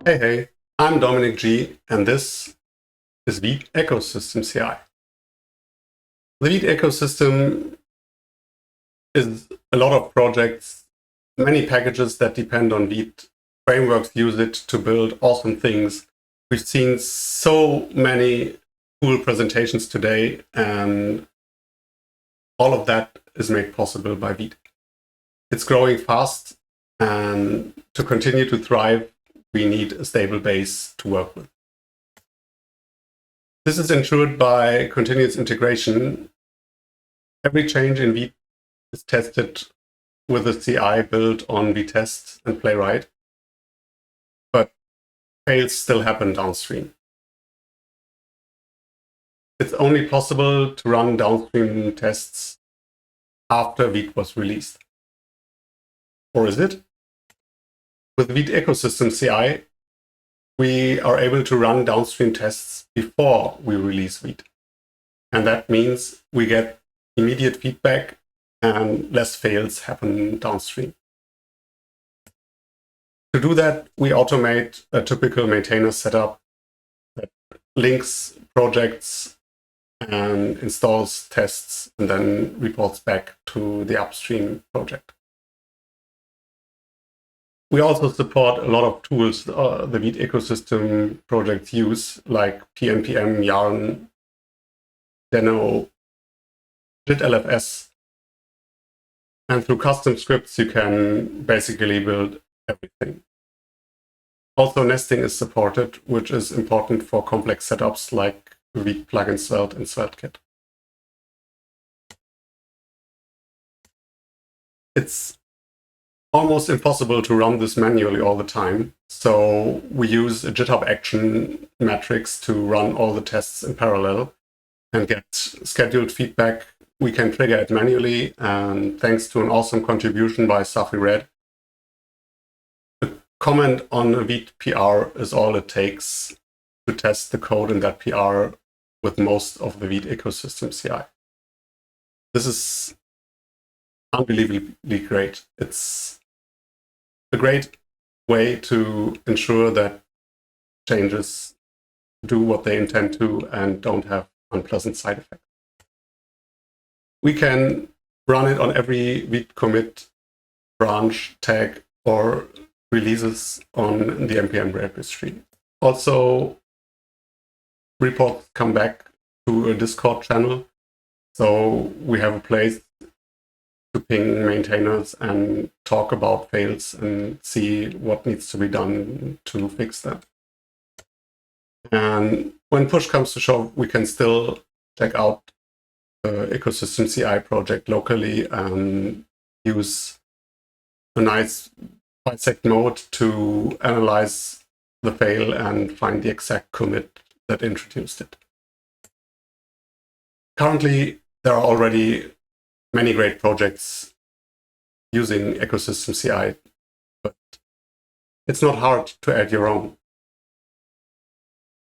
Hey, I'm Dominik G, and this is vite-ecosystem-ci. The Vite ecosystem is a lot of projects, many packages that depend on Vite. Frameworks use it to build awesome things. We've seen so many cool presentations today, and all of that is made possible by Vite. It's growing fast, and to continue to thrive, we need a stable base to work with. This is ensured by continuous integration. Every change in Vite is tested with a CI built on vtest and playwright, but fails still happen downstream. It's only possible to run downstream tests after Vite was released. Or is it? With vite-ecosystem-ci, we are able to run downstream tests before we release Vite. And that means we get immediate feedback and less fails happen downstream. To do that, we automate a typical maintainer setup that links projects and installs tests and then reports back to the upstream project. We also support a lot of tools the Vite ecosystem projects use, like pnpm, yarn, deno, jitlfs. And through custom scripts, you can basically build everything. Also, nesting is supported, which is important for complex setups like Vite plugin Svelte and SvelteKit. It's almost impossible to run this manually all the time, so we use a GitHub action matrix to run all the tests in parallel and get scheduled feedback. We can trigger it manually, and thanks to an awesome contribution by Safi Red, a comment on a Vite PR is all it takes to test the code in that PR with most of the Vite ecosystem-ci. This is unbelievably great. It's a great way to ensure that changes do what they intend to and don't have unpleasant side effects. We can run it on every Vite commit, branch, tag, or releases on the npm registry. Also, reports come back to a Discord channel, so we have a place to ping maintainers and talk about fails and see what needs to be done to fix them. And when push comes to shove, we can still check out the ecosystem-ci project locally and use a nice bisect mode to analyze the fail and find the exact commit that introduced it. Currently, there are already many great projects using ecosystem-ci, but it's not hard to add your own.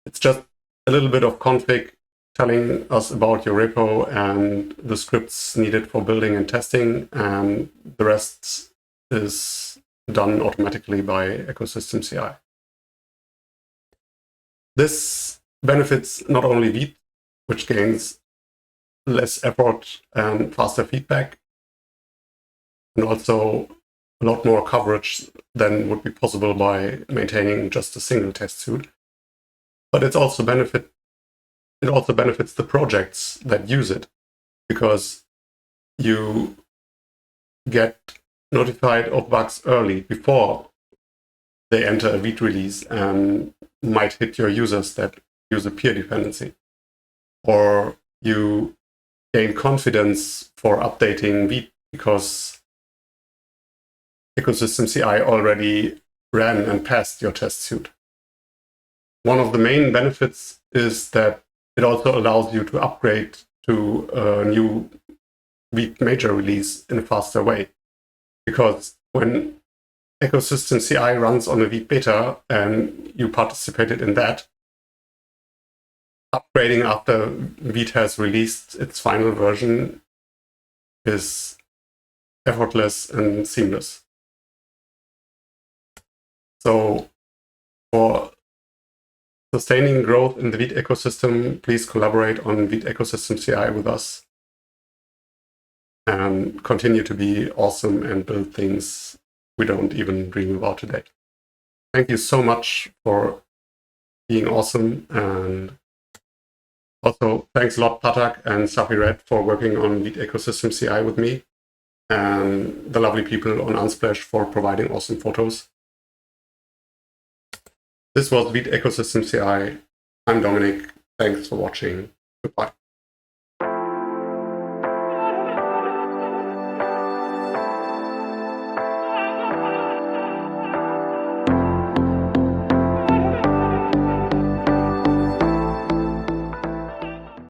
It's just a little bit of config telling us about your repo and the scripts needed for building and testing, and the rest is done automatically by ecosystem-ci. This benefits not only Vite, which gains less effort and faster feedback, and also a lot more coverage than would be possible by maintaining just a single test suite. But it also benefits the projects that use it, because you get notified of bugs early before they enter a Vite release and might hit your users that use a peer dependency. Or you gain confidence for updating Vite because ecosystem-ci already ran and passed your test suite. One of the main benefits is that it also allows you to upgrade to a new Vite major release in a faster way. Because when ecosystem-ci runs on a Vite beta and you participated in that, upgrading after Vite has released its final version is effortless and seamless. So for sustaining growth in the Vite ecosystem, please collaborate on vite-ecosystem-ci with us and continue to be awesome and build things we don't even dream about today. Thank you so much for being awesome, and also thanks a lot Patak and Safi Red for working on vite-ecosystem-ci with me, and the lovely people on Unsplash for providing awesome photos. This was vite-ecosystem-ci. I'm Dominik. Thanks for watching. Goodbye.